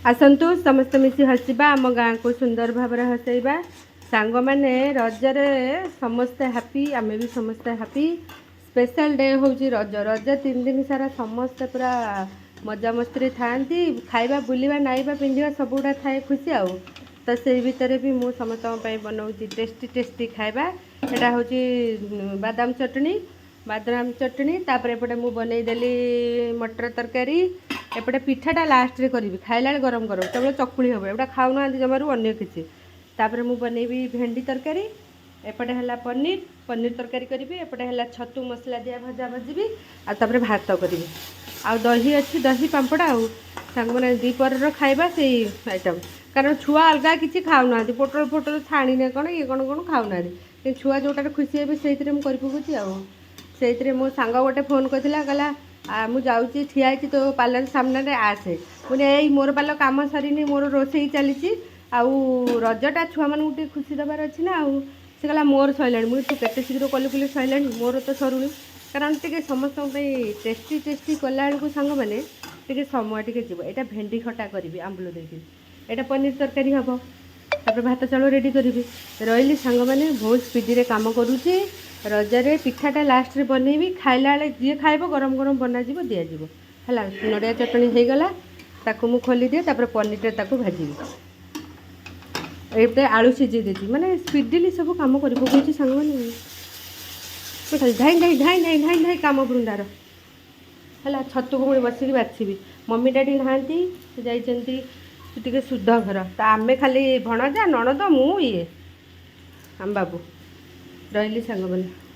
आसतु समस्त मिसी हसवा आम गाँ को सुंदर भाव हसैबा सांग मैंने रजरे समस्ते हैप्पी आमे भी समस्ते हैप्पी स्पेशल डे हूँ रज रज 3 दिन सारा समस्ते पूरा मजा मस्ती थांती खाइबा बुलिबा नाइबा पिंधिबा सब गुड़ा थाए खुशी आउ तो से भितर भी मु समस्त बनाऊँगी टेस्टी टेस्टी खाइबा एटा हूँ बादाम चटनी तापर एपटे मु बनईदेली मटर तरकारी एपटे पिठाटा लास्ट रे करी खाइला गरम गरम तब चकुली हम एटा खाऊना जमारू अन्य किसी तापर मु बनईबी भेंडी तरकारी एपटे है पनीर तरकारी करी एपटे है छतु मसला दिया भजा भाजी आ तापर भात करी आ दही अच्छी दही पांपड़ आउ सांग मैंने दीपर खाइबा से आइटम कारण छुआ अलग किसी खाऊना पोटल फोटल छाणी कौन ये कौन कौन खाऊना कि छुआ जोटा खुशी हे से पकाऊँगी आउ मो सांग गोटे फोन करता कहला मु जाऊँगी ठिया तो पार्लर सामने आसे मुझे मोर पाल कम सरीनी मोर रोसे चली आउ रजटा छुआ मानू टे खुशी देवार अच्छी ना आउ से कहला मोर सैला मुझे केते शीघ्र कलु कलु सैला मोर तो सरुनी कारण टे समस्त टेस्टी टेस्टी कला बेलू सांग मैंने टे समय टे जीव यहाँ भेंडी खटा करी आंबुल देखिए यहाँ पनीर तरकारी हम तापर भात चाउल रेडी करी रही सांग मैंने बहुत स्पीड काम करुचे रजरे पिठाटा लास्ट रे बनईबी खाइला बेले जी खाइब गरम गरम बना दिज्व है नड़िया चटनी हो गला ताकू मु खोली दिए तापर पनीर ताकू भाजी ये आलू सीझे देती माने स्पीडली सब कम कर पकड़ सांग मैंने धाई धाई धाई धाई धाई धाई कम बृंदार है छतु को मुझे बसिक बाछी मम्मी डैडी नहांती जाइए शुद्ध घर तो आमे खाली भणजा नणद मु ये आम बाबू रही सांग मैंने।